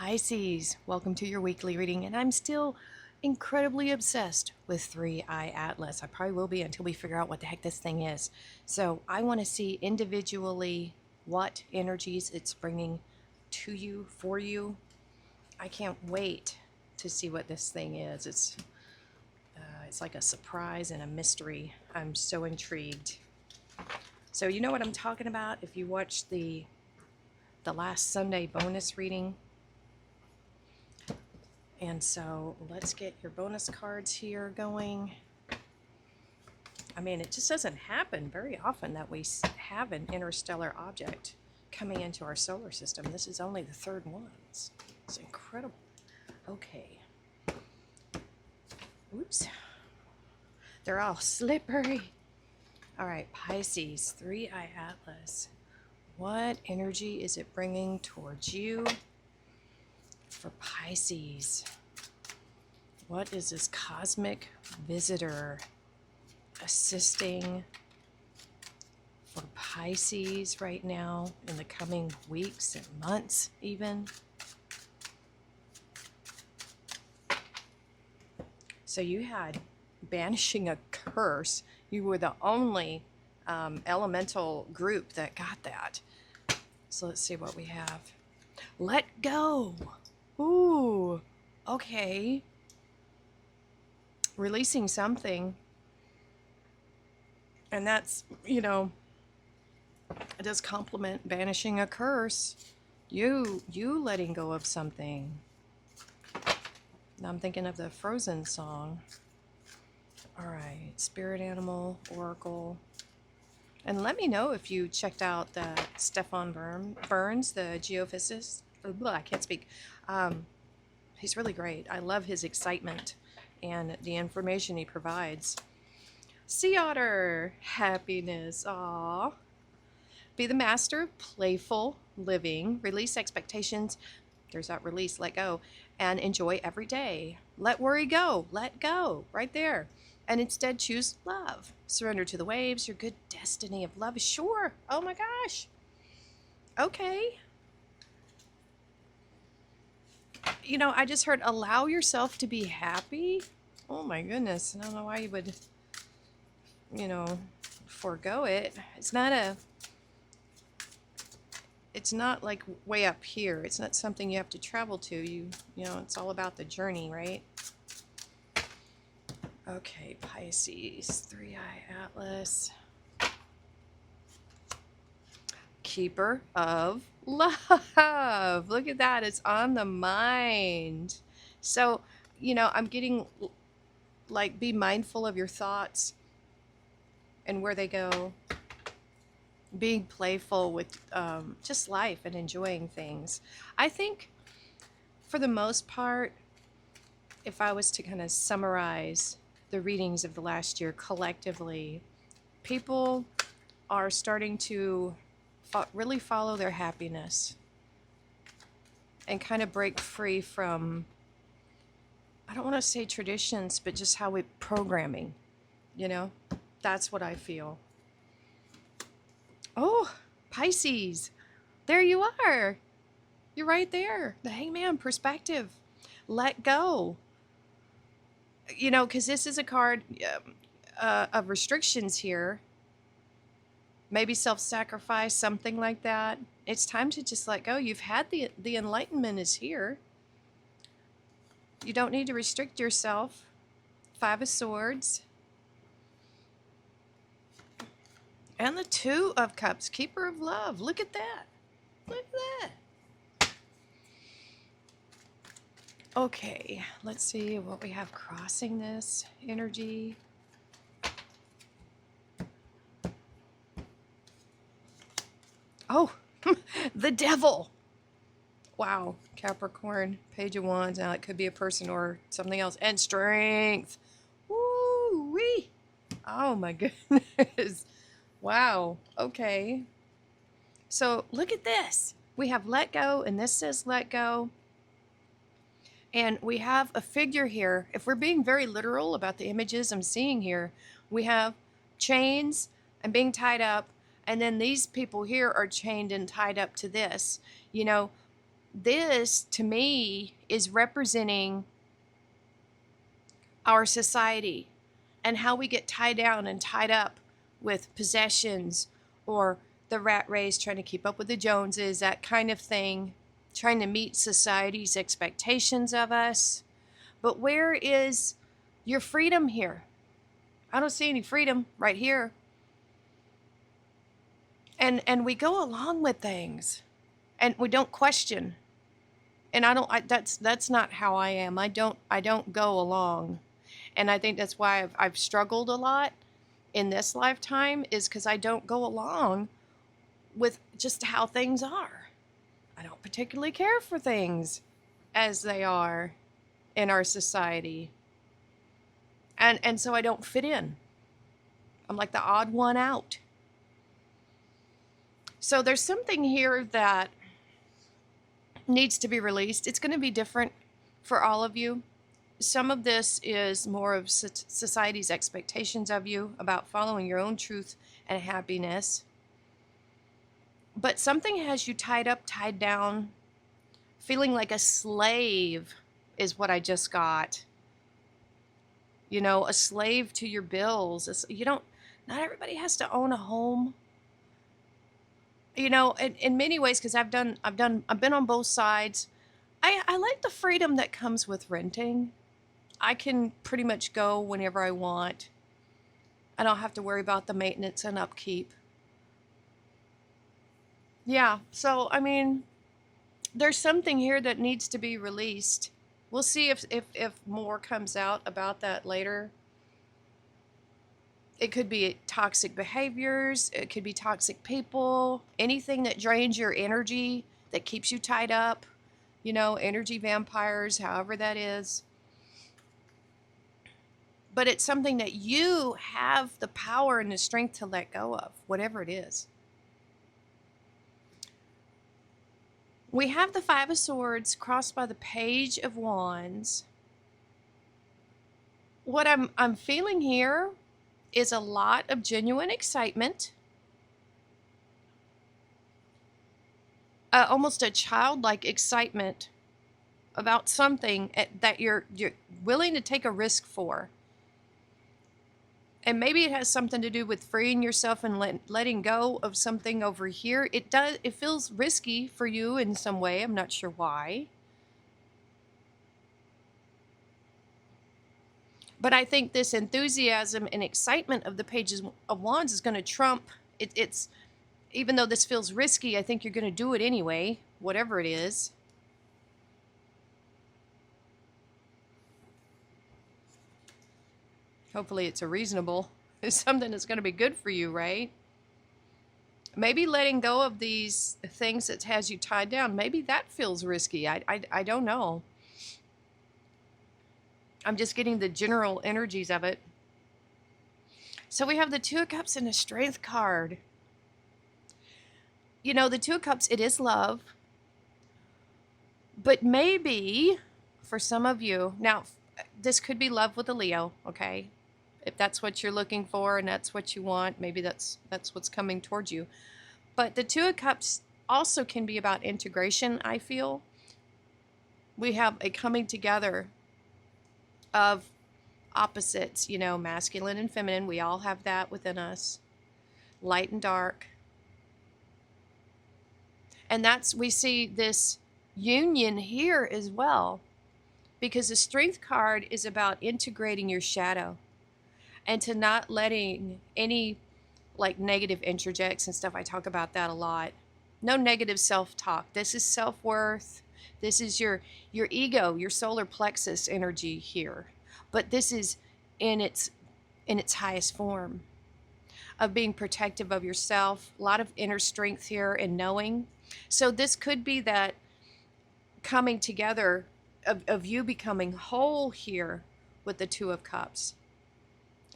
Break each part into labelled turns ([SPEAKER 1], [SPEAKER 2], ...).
[SPEAKER 1] Pisces, welcome to your weekly reading, and I'm still incredibly obsessed with 3i Atlas. I probably will be until we figure out what the heck this thing is. So I want to see individually what energies it's bringing to you, for you. I can't wait to see what this thing is. It's like a surprise and a mystery. I'm so intrigued. So you know what I'm talking about if you watched the last Sunday bonus reading. And so let's get your bonus cards here going. I mean, it just doesn't happen very often that we have an interstellar object coming into our solar system. This is only the third one. It's incredible. Okay. Oops. They're all slippery. All right, Pisces, 3i Atlas. What energy is it bringing towards you? For Pisces, what is this cosmic visitor assisting for Pisces right now in the coming weeks and months even? So you had banishing a curse. You were the only elemental group that got that. So let's see what we have. Let go. Ooh, okay. Releasing something. And that's, it does complement banishing a curse. You letting go of something. Now I'm thinking of the Frozen song. All right, spirit animal, oracle. And let me know if you checked out the Stefan Burns, the geophysicist. I can't speak. He's really great. I love his excitement and the information he provides. Sea otter, happiness. Aw. Be the master of playful living. Release expectations. There's that release, let go. And enjoy every day. Let worry go. Let go. Right there. And instead choose love. Surrender to the waves. Your good destiny of love is sure. Oh my gosh. Okay. I just heard allow yourself to be happy. Oh my goodness. I don't know why you would, forego it. It's not like way up here. It's not something you have to travel to. It's all about the journey, right? Okay, Pisces, 3i Atlas. Keeper of love. Look at that. It's on the mind. So, I'm getting like be mindful of your thoughts and where they go. Being playful with just life and enjoying things. I think for the most part, if I was to kind of summarize the readings of the last year collectively, people are starting to really follow their happiness and kind of break free from, I don't want to say traditions, but just how we programming, that's what I feel. Oh, Pisces, there you are. You're right there. The Hangman perspective. Let go. Because this is a card of restrictions here. Maybe self-sacrifice, something like that. It's time to just let go. You've had the enlightenment is here. You don't need to restrict yourself. 5 of Swords. And the 2 of Cups, keeper of love. Look at that. Look at that. Okay, let's see what we have crossing this energy. Oh, the devil. Wow, Capricorn, Page of Wands. Now it could be a person or something else. And strength. Woo-wee. Oh my goodness. Wow, okay. So look at this. We have let go, and this says let go. And we have a figure here. If we're being very literal about the images I'm seeing here, we have chains and being tied up. And then these people here are chained and tied up to this. this, to me, is representing our society and how we get tied down and tied up with possessions or the rat race, trying to keep up with the Joneses, that kind of thing, trying to meet society's expectations of us. But where is your freedom here? I don't see any freedom right here. And we go along with things and we don't question. And that's not how I am. I don't go along. And I think that's why I've struggled a lot in this lifetime, is because I don't go along with just how things are. I don't particularly care for things as they are in our society. And so I don't fit in. I'm like the odd one out. So there's something here that needs to be released. It's going to be different for all of you. Some of this is more of society's expectations of you about following your own truth and happiness. But something has you tied up, tied down, feeling like a slave is what I just got. You know, a slave to your bills. Not everybody has to own a home. You know, in many ways, because I've been on both sides. I like the freedom that comes with renting. I can pretty much go whenever I want. I don't have to worry about the maintenance and upkeep. Yeah, so I mean, there's something here that needs to be released. We'll see if more comes out about that later. It could be toxic behaviors, it could be toxic people, anything that drains your energy, that keeps you tied up, you know, energy vampires, however that is. But it's something that you have the power and the strength to let go of, whatever it is. We have the Five of Swords crossed by the Page of Wands. What I'm feeling here is a lot of genuine excitement, almost a childlike excitement about something that you're willing to take a risk for. And maybe it has something to do with freeing yourself and letting go of something over here. It feels risky for you in some way. I'm not sure why. But I think this enthusiasm and excitement of the Pages of Wands is going to trump it's even though this feels risky, I think you're going to do it anyway, whatever it is. Hopefully it's it's something that's going to be good for you, right? Maybe letting go of these things that has you tied down, maybe that feels risky. I don't know. I'm just getting the general energies of it. So we have the Two of Cups and the Strength card. You know, the Two of Cups, it is love. But maybe for some of you, now this could be love with a Leo, okay? If that's what you're looking for and that's what you want, maybe that's what's coming towards you. But the Two of Cups also can be about integration, I feel. We have a coming together of opposites, you know, masculine and feminine. We all have that within us. Light and dark. And we see this union here as well, because the Strength card is about integrating your shadow and to not letting any like negative interjects and stuff. I talk about that a lot. No negative self-talk. This is self-worth. This is your ego, your solar plexus energy here. But this is in its highest form of being protective of yourself. A lot of inner strength here and knowing. So this could be that coming together of you becoming whole here with the Two of Cups.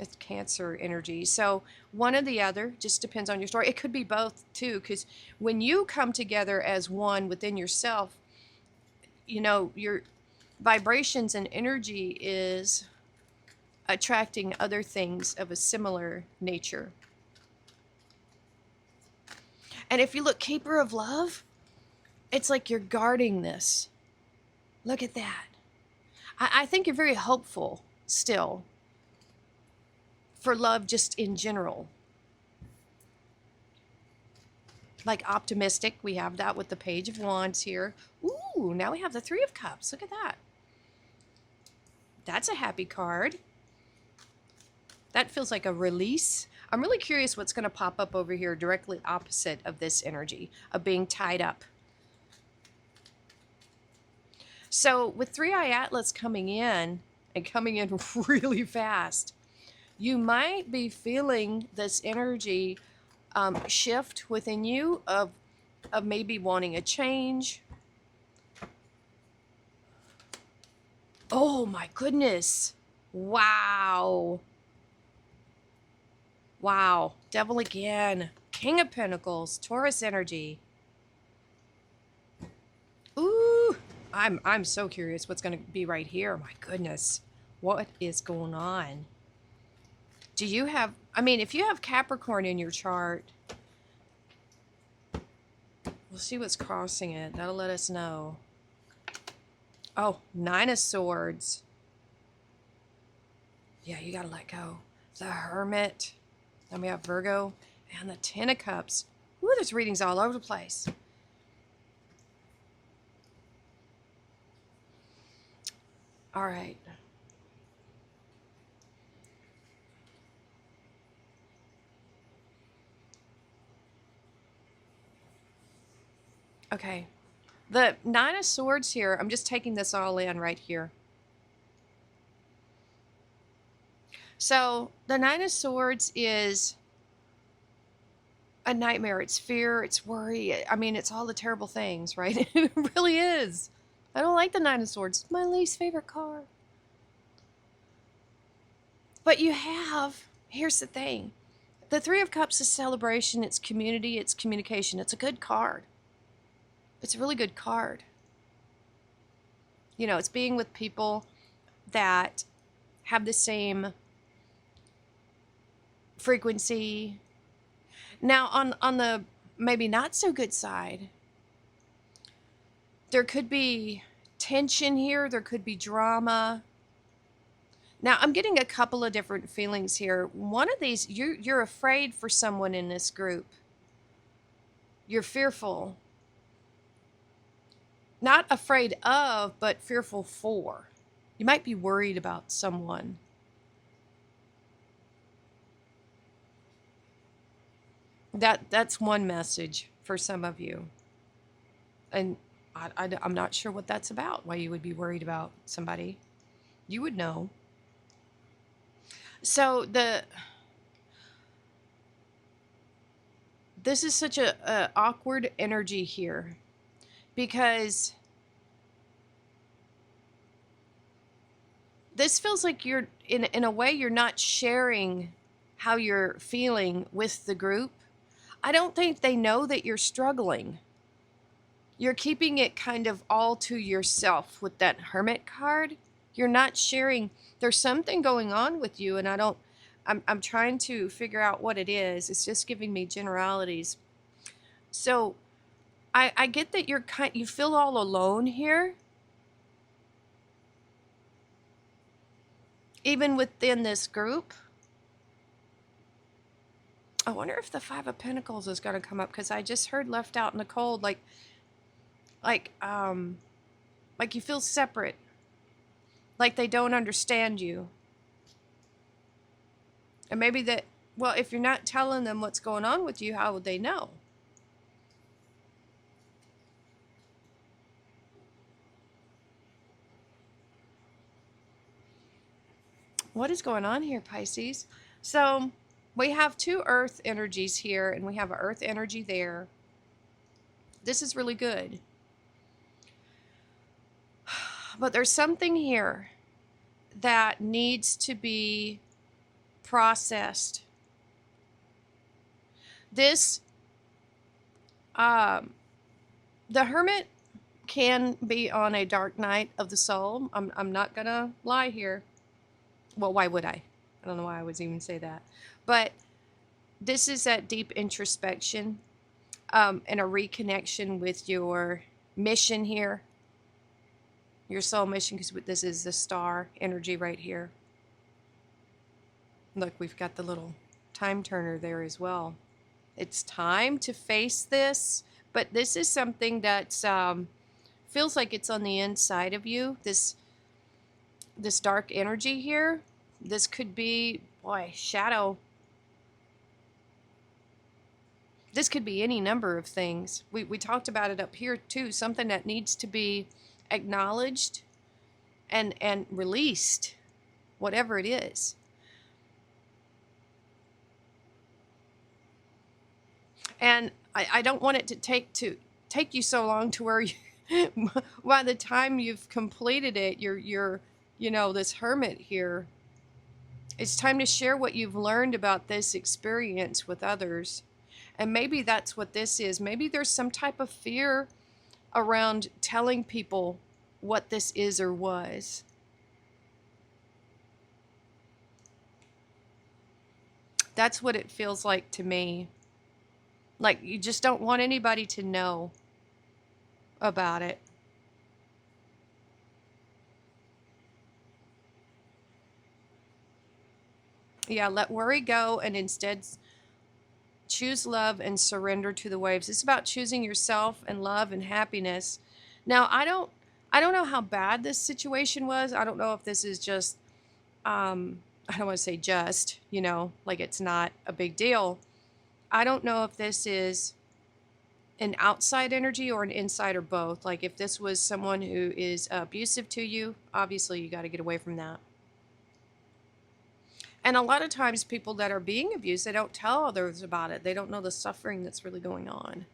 [SPEAKER 1] It's Cancer energy. So one or the other, just depends on your story. It could be both too, because when you come together as one within yourself, you know, your vibrations and energy is attracting other things of a similar nature. And if you look, Keeper of Love, It's like you're guarding this. Look at that. I think you're very hopeful still for love just in general. Like optimistic. We have that with the Page of Wands here. Ooh, now we have the Three of Cups. Look at that. That's a happy card. That feels like a release. I'm really curious what's going to pop up over here directly opposite of this energy of being tied up. So with Three-Eye Atlas coming in and coming in really fast, you might be feeling this energy shift within you of maybe wanting a change. Oh my goodness. Wow. Wow. Devil again. King of Pentacles. Taurus energy. Ooh. I'm so curious what's going to be right here. My goodness. What is going on? Do you have, I mean, if you have Capricorn in your chart, we'll see what's crossing it. That'll let us know. Oh, Nine of Swords. Yeah, you got to let go. The Hermit. Then we have Virgo and the Ten of Cups. Ooh, there's readings all over the place. All right. Okay. The Nine of Swords here, I'm just taking this all in right here. So the Nine of Swords is a nightmare. It's fear, it's worry. I mean, it's all the terrible things, right? It really is. I don't like the Nine of Swords. It's my least favorite card. But you have, here's the thing. The Three of Cups is celebration, it's community, it's communication. It's a good card. It's a really good card. You know, it's being with people that have the same frequency. Now, on the maybe not so good side, there could be tension here. There could be drama. Now, I'm getting a couple of different feelings here. One of these, you're afraid for someone in this group. You're fearful. Not afraid of, but fearful for. You might be worried about someone. That's one message for some of you. And I'm not sure what that's about, why you would be worried about somebody. You would know. So this is such a awkward energy here because this feels like you're in a way you're not sharing how you're feeling with the group. I don't think they know that you're struggling. You're keeping it kind of all to yourself with that Hermit card. You're not sharing. There's something going on with you, and I'm trying to figure out what it is. It's just giving me generalities. So I get that you feel all alone here. Even within this group. I wonder if the Five of Pentacles is going to come up, because I just heard left out in the cold, like you feel separate, like they don't understand you. And maybe that, well, if you're not telling them what's going on with you, how would they know? What is going on here, Pisces? So we have two earth energies here, and we have an earth energy there. This is really good. But there's something here that needs to be processed. This, the Hermit can be on a dark night of the soul. I'm not gonna lie here. Well, why would I? I don't know why I would even say that. But this is that deep introspection and a reconnection with your mission here. Your soul mission, because this is the star energy right here. Look, we've got the little time turner there as well. It's time to face this, but this is something that's feels like it's on the inside of you. This dark energy here. This could be, boy, shadow. This could be any number of things. We talked about it up here too. Something that needs to be acknowledged and released, whatever it is. And I don't want it to take you so long to where you, by the time you've completed it, you're this hermit here. It's time to share what you've learned about this experience with others. And maybe that's what this is. Maybe there's some type of fear around telling people what this is or was. That's what it feels like to me. Like you just don't want anybody to know about it. Yeah, let worry go and instead choose love and surrender to the waves. It's about choosing yourself and love and happiness. Now, I don't know how bad this situation was. I don't know if this is just I don't want to say just, like it's not a big deal. I don't know if this is an outside energy or an inside or both. Like if this was someone who is abusive to you, obviously you got to get away from that. And a lot of times people that are being abused, they don't tell others about it. They don't know the suffering that's really going on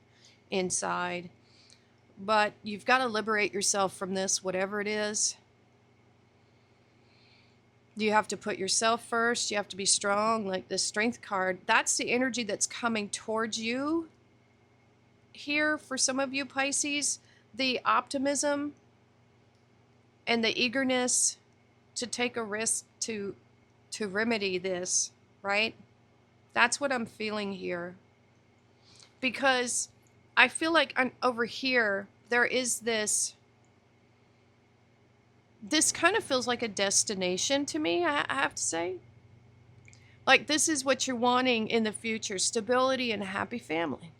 [SPEAKER 1] inside. But you've got to liberate yourself from this, whatever it is. You have to put yourself first. You have to be strong, like the Strength card. That's the energy that's coming towards you here for some of you Pisces. The optimism and the eagerness to take a risk to remedy this, right? That's what I'm feeling here. Because I feel like over here, there is this kind of feels like a destination to me, I have to say. Like this is what you're wanting in the future, stability and a happy family.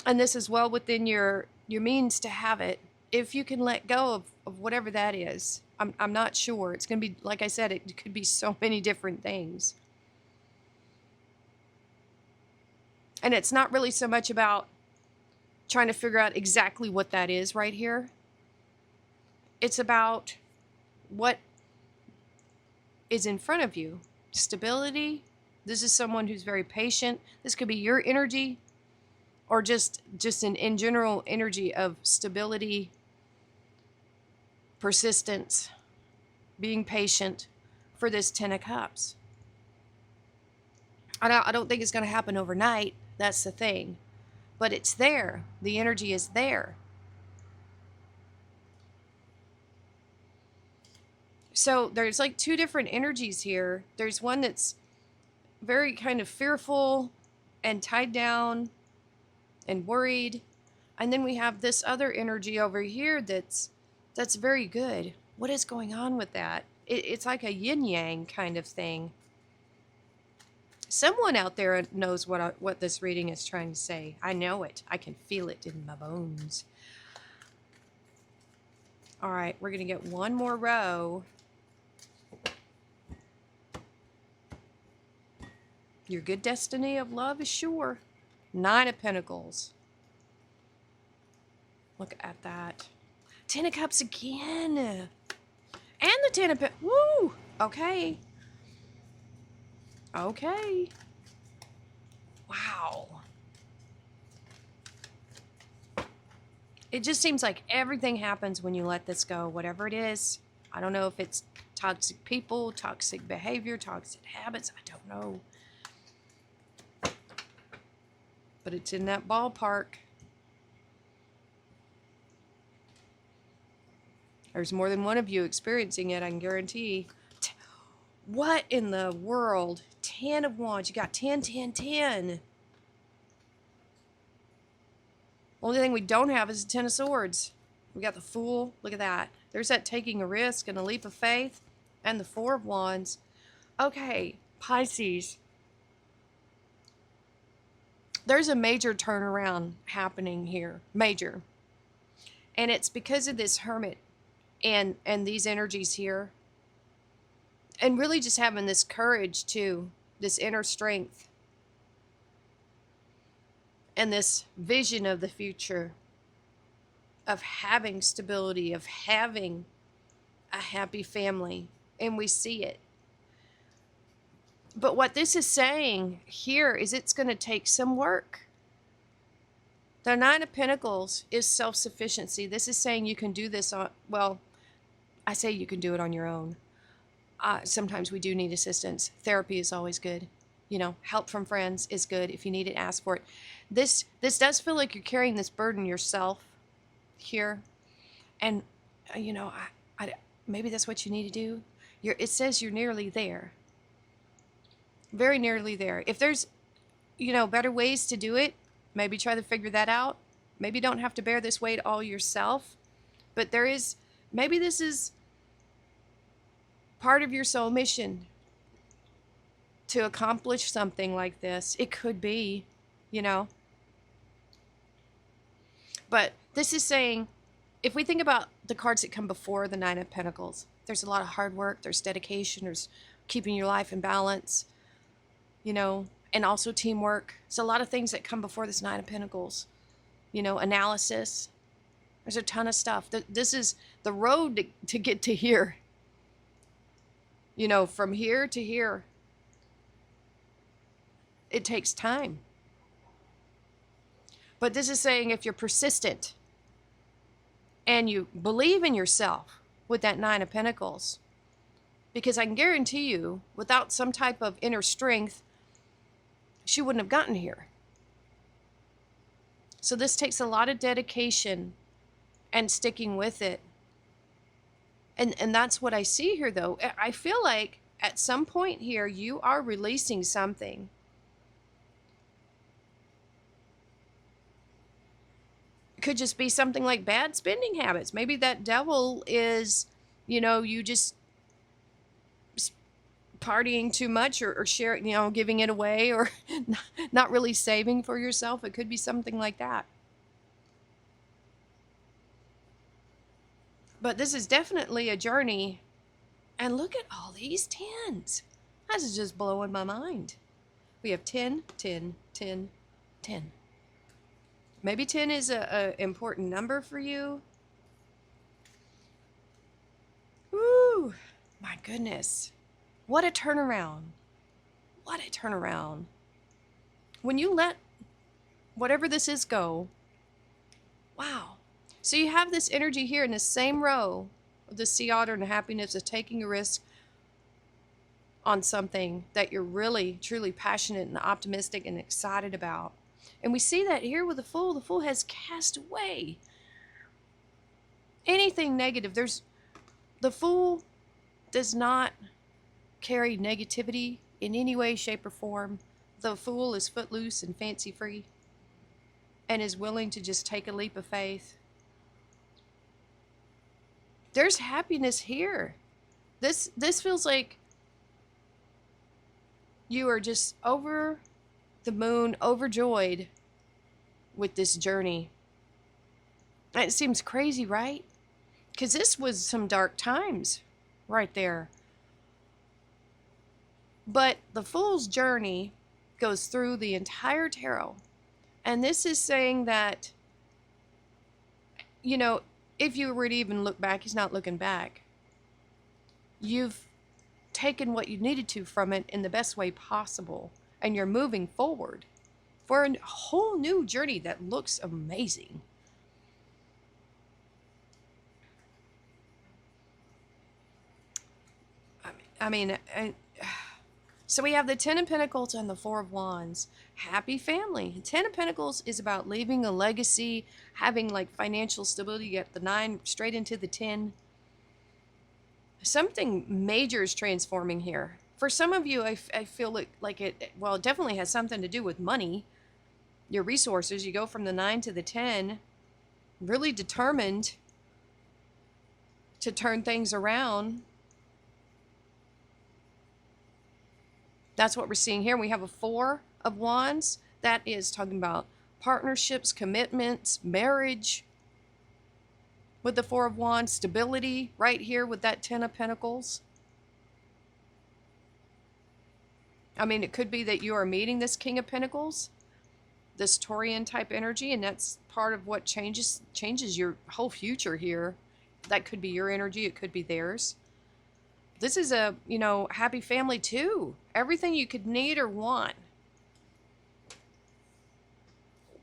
[SPEAKER 1] And this is well within your means to have it, if you can let go of whatever that is. I'm not sure. It's going to be, like I said, it could be so many different things. And it's not really so much about trying to figure out exactly what that is right here. It's about what is in front of you. Stability. This is someone who's very patient. This could be your energy or just an in general energy of stability, persistence, being patient for this 10 of Cups. I don't think it's going to happen overnight. That's the thing. But it's there. The energy is there. So there's like two different energies here. There's one that's very kind of fearful and tied down and worried. And then we have this other energy over here that's very good. What is going on with that? It's like a yin-yang kind of thing. Someone out there knows what this reading is trying to say. I know it. I can feel it in my bones. All right, we're going to get one more row. Your good destiny of love is sure. 9 of Pentacles. Look at that. 10 of Cups again. And the 10 of Pentacles. Woo! Okay. Okay. Wow. It just seems like everything happens when you let this go, whatever it is. I don't know if it's toxic people, toxic behavior, toxic habits. I don't know. But it's in that ballpark. There's more than one of you experiencing it, I can guarantee. What in the world? 10 of Wands. You got 10, 10, 10. Only thing we don't have is the Ten of Swords. We got the Fool. Look at that. There's that taking a risk and a leap of faith. And the Four of Wands. Okay, Pisces. There's a major turnaround happening here. Major. And it's because of this Hermit and these energies here. And really just having this courage too. This inner strength. And this vision of the future. Of having stability. Of having a happy family. And we see it. But what this is saying here is it's going to take some work. The Nine of Pentacles is self-sufficiency. This is saying you can do this on, well, I say you can do it on your own. Sometimes we do need assistance. Therapy is always good. You know, help from friends is good. If you need it, ask for it. This does feel like you're carrying this burden yourself here. And, you know, maybe that's what you need to do. It says you're nearly there. Very nearly there. If there's, you know, better ways to do it, maybe try to figure that out. Maybe you don't have to bear this weight all yourself. But there is, maybe this is part of your soul mission to accomplish something like this. It could be, you know. But this is saying, if we think about the cards that come before the Nine of Pentacles, there's a lot of hard work, there's dedication, there's keeping your life in balance, you know, and also teamwork. There's a lot of things that come before this Nine of Pentacles, you know, analysis. There's a ton of stuff. This is the road to get to here. You know, from here to here. It takes time. But this is saying if you're persistent and you believe in yourself with that Nine of Pentacles, because I can guarantee you, without some type of inner strength, she wouldn't have gotten here. So this takes a lot of dedication and sticking with it. And that's what I see here, though. I feel like at some point here, you are releasing something. It could just be something like bad spending habits. Maybe that devil is, you know, you just partying too much or sharing, you know, giving it away or not really saving for yourself. It could be something like that. But this is definitely a journey. And look at all these tens. This is just blowing my mind. We have 10, 10, 10, 10. Maybe 10 is a important number for you. Woo! My goodness. What a turnaround. What a turnaround. When you let whatever this is go, wow. So you have this energy here in the same row of the Sea Otter and the happiness of taking a risk on something that you're really, truly passionate and optimistic and excited about. And we see that here with the Fool. The Fool has cast away anything negative. The Fool does not carry negativity in any way, shape, or form. The Fool is footloose and fancy-free and is willing to just take a leap of faith. There's happiness here. This feels like you are just over the moon, overjoyed with this journey. And it seems crazy, right? Because this was some dark times right there. But the Fool's journey goes through the entire tarot. And this is saying that, you know, if you were to even look back, he's not looking back. You've taken what you needed to from it in the best way possible. And you're moving forward for a whole new journey that looks amazing. I mean, so we have the Ten of Pentacles and the Four of Wands. Happy family. Ten of Pentacles is about leaving a legacy, having like financial stability. You get the 9 straight into the 10. Something major is transforming here. For some of you, I feel like it, well, it definitely has something to do with money. your resources. You go from the 9 to the 10, really determined to turn things around. That's what we're seeing here. We have a 4 of Wands. That is talking about partnerships, commitments, marriage. With the 4 of Wands, stability right here with that 10 of Pentacles. I mean, it could be that you are meeting this King of Pentacles, this Taurian type energy, and that's part of what changes your whole future here. That could be your energy. It could be theirs. This is a, you know, happy family too. Everything you could need or want.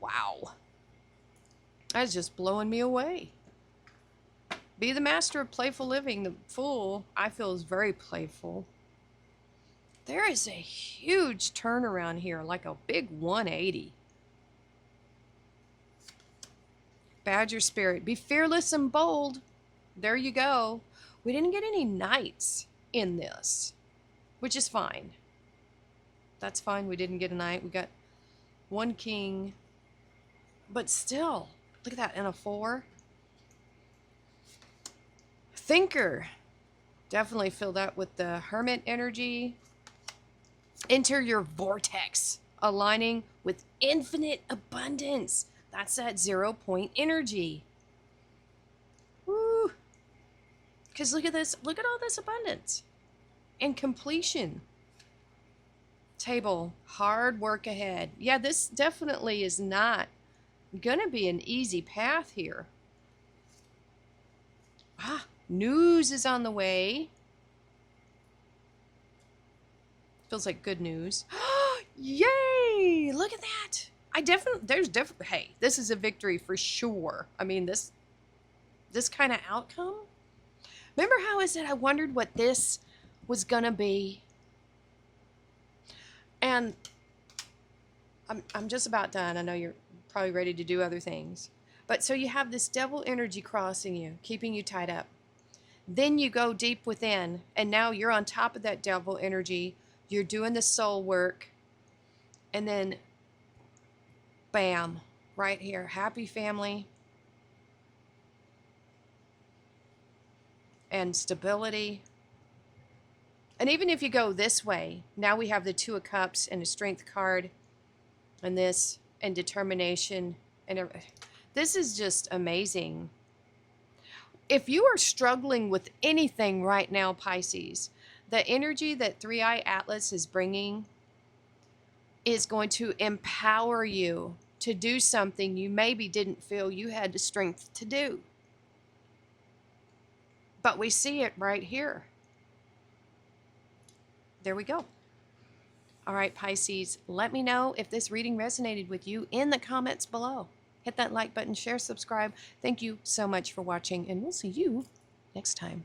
[SPEAKER 1] Wow. That's just blowing me away. Be the master of playful living. The Fool, I feel, is very playful. There is a huge turnaround here, like a big 180. Badger spirit, be fearless and bold. There you go. We didn't get any knights in this, which is fine. That's fine. We didn't get a knight. We got 1 king. But still, look at that, and a 4. Thinker. Definitely feel that with the Hermit energy. Enter your vortex, aligning with infinite abundance. That's that 0 point energy. Woo. Because look at this. Look at all this abundance and completion. Table, hard work ahead. Yeah, this definitely is not going to be an easy path here. Ah, news is on the way. Feels like good news. Yay! Look at that. Hey, this is a victory for sure. I mean, this kind of outcome. Remember how I said I wondered what this was going to be? And I'm just about done. I know you're probably ready to do other things. But so you have this devil energy crossing you, keeping you tied up. Then you go deep within, and now you're on top of that devil energy. You're doing the soul work. And then, bam, right here, happy family. And stability. And even if you go this way, now we have the 2 of Cups and a Strength card. And this, and determination. And this is just amazing. If you are struggling with anything right now, Pisces, the energy that 3-Eye Atlas is bringing is going to empower you to do something you maybe didn't feel you had the strength to do. But we see it right here. There we go. All right, Pisces, let me know if this reading resonated with you in the comments below. Hit that like button, share, subscribe. Thank you so much for watching, and we'll see you next time.